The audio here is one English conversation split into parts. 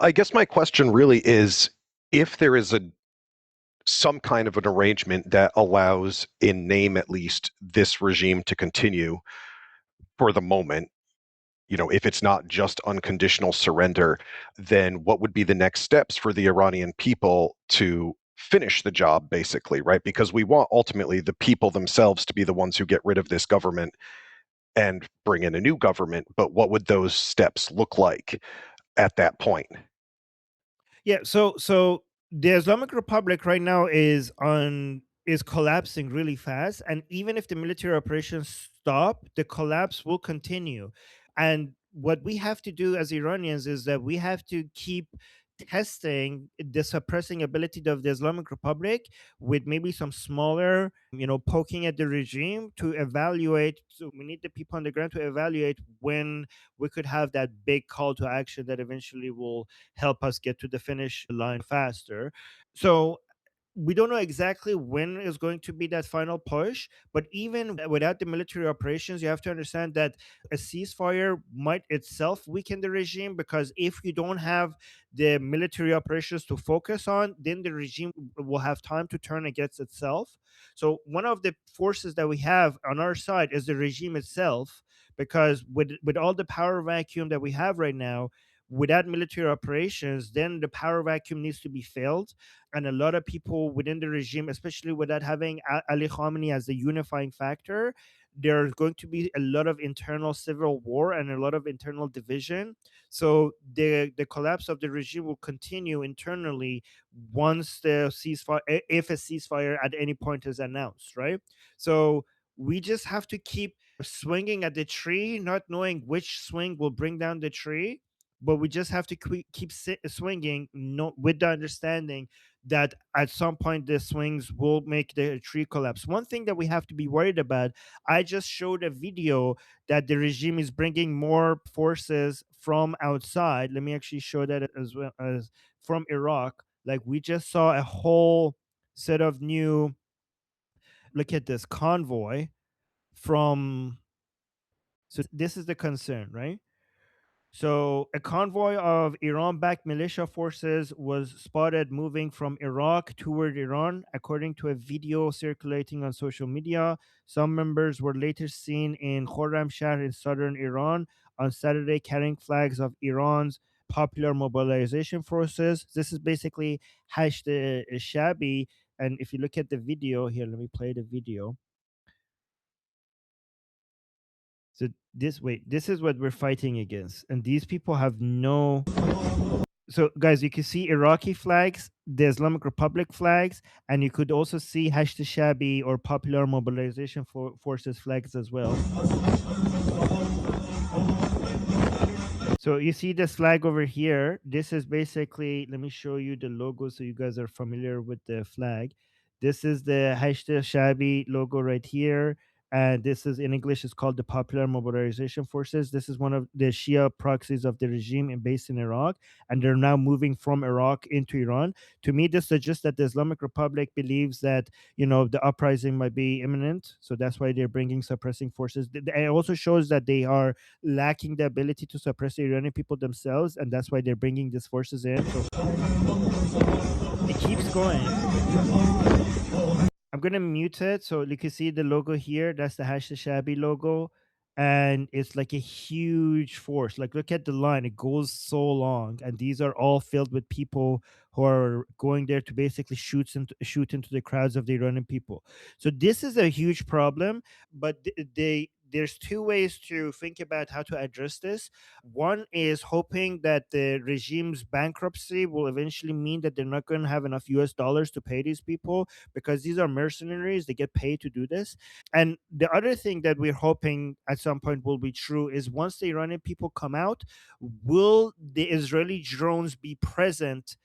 I guess my question really is if there is some kind of an arrangement that allows, in name at least, this regime to continue for the moment, if it's not just unconditional surrender, then what would be the next steps for the Iranian people to finish the job, basically, right? Because we want ultimately the people themselves to be the ones who get rid of this government and bring in a new government. But what would those steps look like at that point? Yeah, so the Islamic Republic right now is collapsing really fast, and even if the military operations stop, the collapse will continue. And what we have to do as Iranians is that we have to keep testing the suppressing ability of the Islamic Republic with maybe some smaller, poking at the regime to evaluate. So we need the people on the ground to evaluate when we could have that big call to action that eventually will help us get to the finish line faster. So we don't know exactly when is going to be that final push, but even without the military operations, you have to understand that a ceasefire might itself weaken the regime, because if you don't have the military operations to focus on, then the regime will have time to turn against itself. So one of the forces that we have on our side is the regime itself, because with all the power vacuum that we have right now, without military operations, then the power vacuum needs to be filled. And a lot of people within the regime, especially without having Ali Khamenei as the unifying factor, there's going to be a lot of internal civil war and a lot of internal division. So the collapse of the regime will continue internally once the ceasefire, if a ceasefire at any point is announced, right? So we just have to keep swinging at the tree, not knowing which swing will bring down the tree, but we just have to keep swinging, no, with the understanding that at some point the swings will make the tree collapse. One thing that we have to be worried about, I just showed a video that the regime is bringing more forces from outside. Let me actually show that as well, as from Iraq. Like, we just saw a whole set of new, look at this convoy from, so this is the concern, right? So, a convoy of Iran backed militia forces was spotted moving from Iraq toward Iran, according to a video circulating on social media. Some members were later seen in Khorramshahr in southern Iran on Saturday carrying flags of Iran's Popular Mobilization Forces. This is basically al-Shaabi. And if you look at the video here, let me play the video. So this is what we're fighting against, and these people have no. So guys, you can see Iraqi flags, the Islamic Republic flags, and you could also see Shabi or Popular Mobilization Forces flags as well. So you see this flag over here. This is basically, let me show you the logo so you guys are familiar with the flag. This is the Shabi logo right here. And this is, in English, it's called the Popular Mobilization Forces. This is one of the Shia proxies of the regime based in Iraq, and they're now moving from Iraq into Iran. To me, this suggests that the Islamic Republic believes that the uprising might be imminent, so that's why they're bringing suppressing forces. It also shows that they are lacking the ability to suppress the Iranian people themselves, and that's why they're bringing these forces in. So it keeps going. I'm gonna mute it so you can see the logo here. That's the Shabi logo, and it's like a huge force. Like, look at the line; it goes so long, and these are all filled with people who are going there to basically shoot into the crowds of the Iranian people. So this is a huge problem. But there's two ways to think about how to address this. One is hoping that the regime's bankruptcy will eventually mean that they're not going to have enough US dollars to pay these people, because these are mercenaries. They get paid to do this. And the other thing that we're hoping at some point will be true is, once the Iranian people come out, will the Israeli drones be present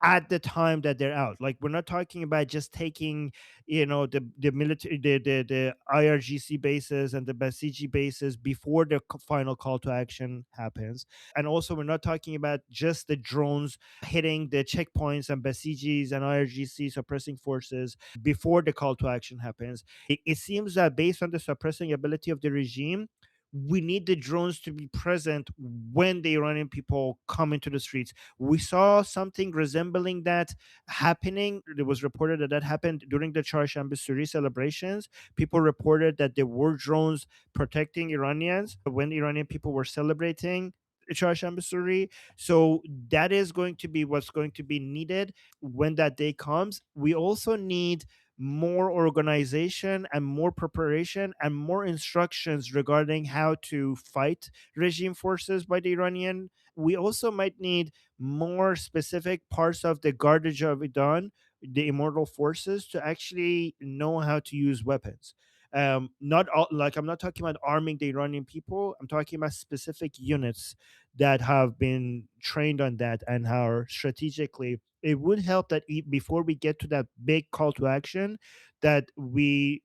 at the time that they're out? Like, we're not talking about just taking, the military, the IRGC bases and the Basiji bases before the final call to action happens. And also, we're not talking about just the drones hitting the checkpoints and Basijis and IRGC suppressing forces before the call to action happens. It seems that based on the suppressing ability of the regime, we need the drones to be present when the Iranian people come into the streets. We saw something resembling that happening. It was reported that that happened during the Charshamba Suri celebrations. People reported that there were drones protecting Iranians when Iranian people were celebrating Charshamba Suri. So that is going to be what's going to be needed when that day comes. We also need more organization and more preparation and more instructions regarding how to fight regime forces by the Iranian. We also might need more specific parts of the Guardage of Iran, the immortal forces, to actually know how to use weapons. Not all, like, I'm not talking about arming the Iranian people. I'm talking about specific units that have been trained on that and are strategically. It would help that before we get to that big call to action, that we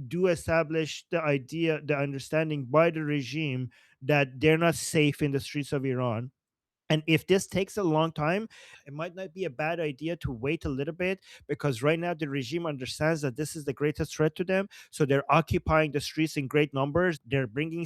do establish the idea, the understanding by the regime that they're not safe in the streets of Iran. And if this takes a long time, it might not be a bad idea to wait a little bit, because right now the regime understands that this is the greatest threat to them. So they're occupying the streets in great numbers. They're bringing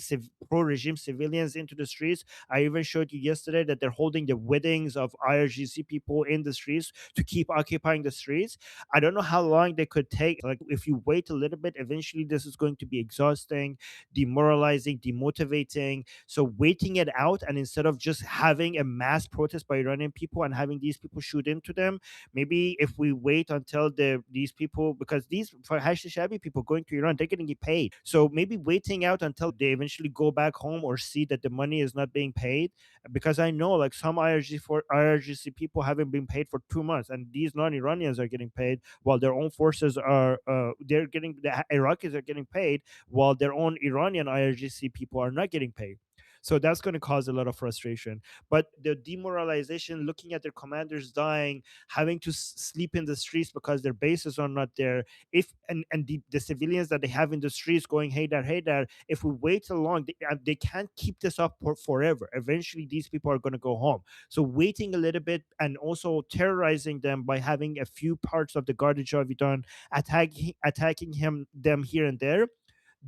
pro regime civilians into the streets. I even showed you yesterday that they're holding the weddings of IRGC people in the streets to keep occupying the streets. I don't know how long they could take. Like, if you wait a little bit, eventually this is going to be exhausting, demoralizing, demotivating. So waiting it out, and instead of just having a mass protest by Iranian people and having these people shoot into them, maybe if we wait until these people, because these for al-Shaabi people going to Iran, they're getting paid. So maybe waiting out until they eventually go back home or see that the money is not being paid, because I know like some IRGC people haven't been paid for 2 months, and these non-Iranians are getting paid while their own forces are they're getting the Iraqis are getting paid while their own Iranian IRGC people are not getting paid. So that's going to cause a lot of frustration. But the demoralization, looking at their commanders dying, having to sleep in the streets because their bases are not there, if and the civilians that they have in the streets going hey there, hey there, if we wait too long, they can't keep this up for forever. Eventually, these people are going to go home. So waiting a little bit and also terrorizing them by having a few parts of the Guardage of Iran attacking them here and there,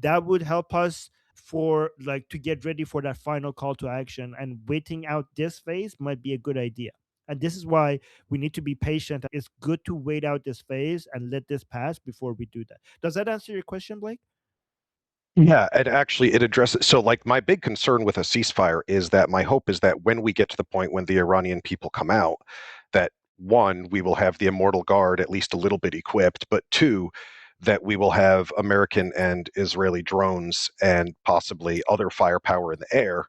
that would help us for like to get ready for that final call to action. And waiting out this phase might be a good idea, and this is why we need to be patient. It's good to wait out this phase and let this pass before we do that. Does that answer your question, Blake? Yeah, and actually it addresses, so like my big concern with a ceasefire is that my hope is that when we get to the point when the Iranian people come out, that one, we will have the Immortal Guard at least a little bit equipped, but two, that we will have American and Israeli drones and possibly other firepower in the air,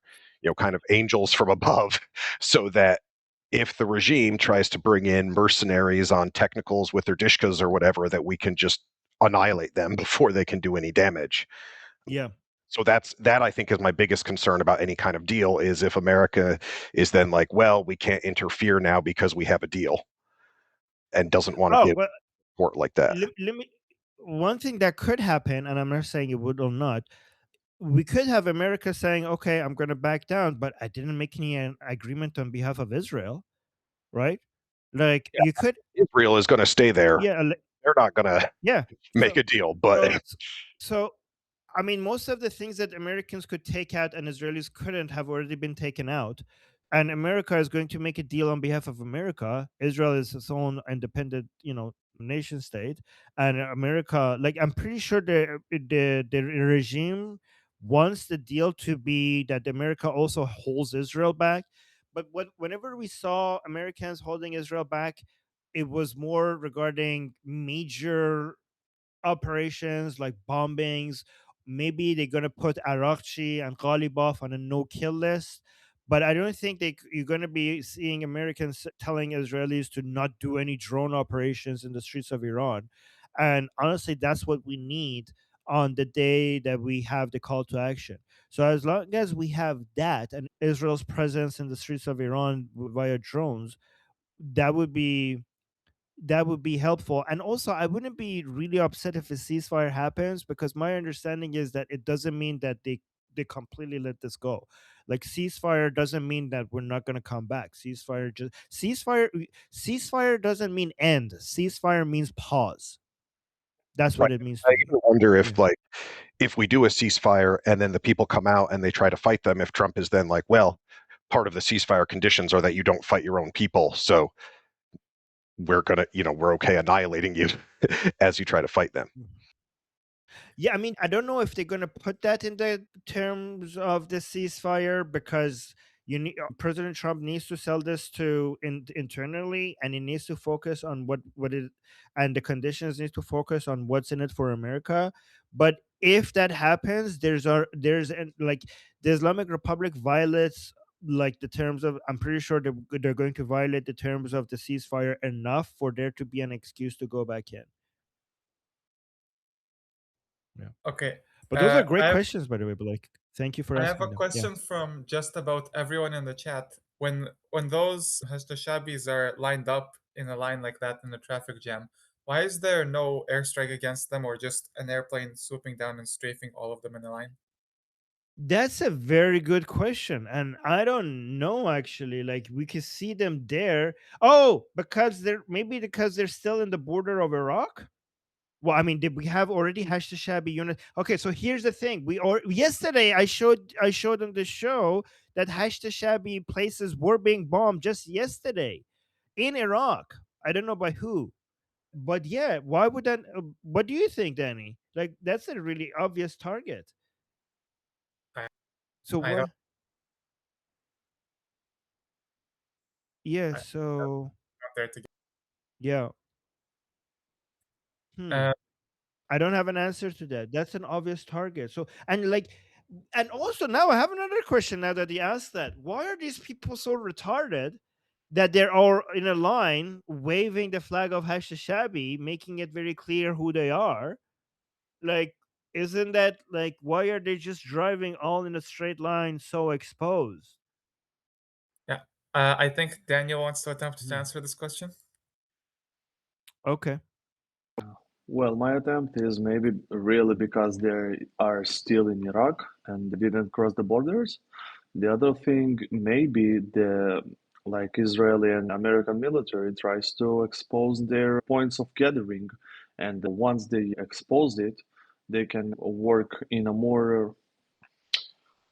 kind of angels from above, so that if the regime tries to bring in mercenaries on technicals with their dishkas or whatever, that we can just annihilate them before they can do any damage. Yeah. So that I think is my biggest concern about any kind of deal, is if America is then like, well, we can't interfere now because we have a deal, and doesn't want to Oh give well, support like that. let me. One thing that could happen, and I'm not saying it would or not, we could have America saying, "Okay, I'm going to back down, but I didn't make any agreement on behalf of Israel." Right? Like Yeah, you could, Israel is going to stay there. yeah, They're not going to yeah. make So, a deal, so, but so, I mean, most of the things that Americans could take out and Israelis couldn't have already been taken out. And America is going to make a deal on behalf of America. Israel is its own independent, nation state. And America, like, I'm pretty sure the regime wants the deal to be that America also holds Israel back. But whenever we saw Americans holding Israel back, it was more regarding major operations like bombings. Maybe they're going to put Arakchi and Ghalibaf on a no-kill list. But I don't think you're going to be seeing Americans telling Israelis to not do any drone operations in the streets of Iran. And honestly, that's what we need on the day that we have the call to action. So as long as we have that and Israel's presence in the streets of Iran via drones, that would be helpful. And also, I wouldn't be really upset if a ceasefire happens, because my understanding is that it doesn't mean that they completely let this go. Like, ceasefire doesn't mean that we're not going to come back. Ceasefire doesn't mean end. Ceasefire means pause. That's Right. what it means I to me. even wonder Yeah. if, like, if we do a ceasefire and then the people come out and they try to fight them, if Trump is then like, well, part of the ceasefire conditions are that you don't fight your own people, so we're gonna, we're okay annihilating you as you try to fight them. Yeah, I mean, I don't know if they're going to put that in the terms of the ceasefire, because President Trump needs to sell this to internally, and he needs to focus on what it, and the conditions need to focus on what's in it for America. But if that happens, like, the Islamic Republic violates, like, the terms of, I'm pretty sure they're going to violate the terms of the ceasefire enough for there to be an excuse to go back in. Yeah. Okay. But those are I great have questions, by the way. But, like, thank you for I have a asking them. Yeah. question from just about everyone in the chat. When those al-Shaabis are lined up in a line like that in a traffic jam, why is there no airstrike against them or just an airplane swooping down and strafing all of them in a line? That's a very good question, and I don't know actually. Like, we can see them there. Oh, because they're still in the border of Iraq. Well, I mean, did we have already al-Shaabi unit? Okay, so here's the thing. Yesterday I showed on the show that al-Shaabi places were being bombed just yesterday in Iraq. I don't know by who, but yeah, why would that? What do you think, Danny? Like, that's a really obvious target. I, So I don't what? Yeah. I So don't dare to get. yeah. Hmm. Uh, I don't have an answer to that. That's an obvious target. So, and like, and also now I have another question. Now that you asked that, why are these people so retarded that they're all in a line waving the flag of al-Shaabi, making it very clear who they are? Like, isn't that, like, why are they just driving all in a straight line so exposed? yeah. I think Daniel wants to attempt to Hmm. answer this question. Okay. Well, my attempt is maybe really because they are still in Iraq and they didn't cross the borders. The other thing, maybe the like Israeli and American military tries to expose their points of gathering, and once they expose it, they can work in a more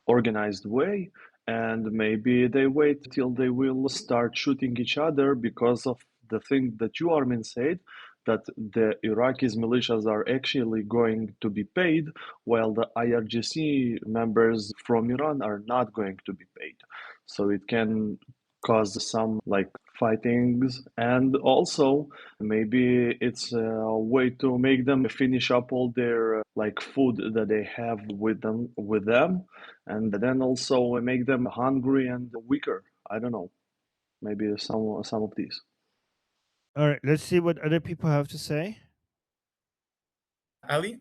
organized way, and maybe they wait till they will start shooting each other because of the thing that you, Armin, said, that the Iraqis militias are actually going to be paid while the IRGC members from Iran are not going to be paid. So it can cause some like fightings, and also maybe it's a way to make them finish up all their like food that they have with them, and then also make them hungry and weaker. I don't know. Maybe some of these. All right. Let's see what other people have to say. Ali?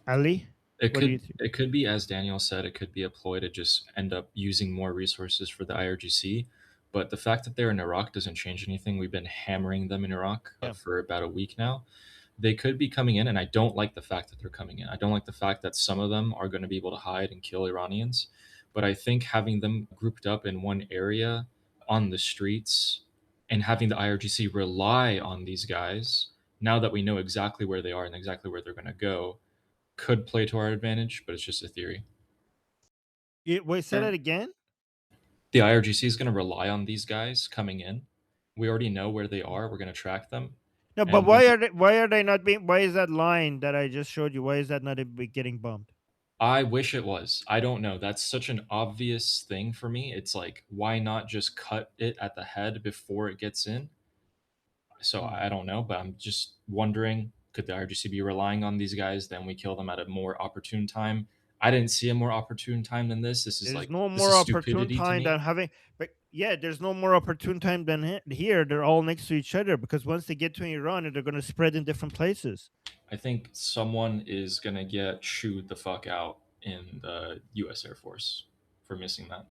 Ali, It what do you could think? it could be, as Daniel said, it could be a ploy to just end up using more resources for the IRGC. But the fact that they're in Iraq doesn't change anything. We've been hammering them in Iraq Yeah. for about a week now. They could be coming in, and I don't like the fact that they're coming in. I don't like the fact that some of them are going to be able to hide and kill Iranians. But I think having them grouped up in one area on the streets and having the IRGC rely on these guys, now that we know exactly where they are and exactly where they're going to go, could play to our advantage, but it's just a theory. Wait, say that again. The IRGC is going to rely on these guys coming in. We already know where they are. We're going to track them. No, but And when why are they not being? Why is that line that I just showed you? Why is that not getting bumped? I wish it was. I don't know. That's such an obvious thing for me. It's like, why not just cut it at the head before it gets in? So I don't know, but I'm just wondering, could the IRGC be relying on these guys? Then we kill them at a more opportune time. I didn't see a more opportune time than this. There's no This more is opportune stupidity to time than me. having. But yeah, there's no more opportune time than here. They're all next to each other, because once they get to Iran, they're going to spread in different places. I think someone is gonna get chewed the fuck out in the U.S. Air Force for missing that.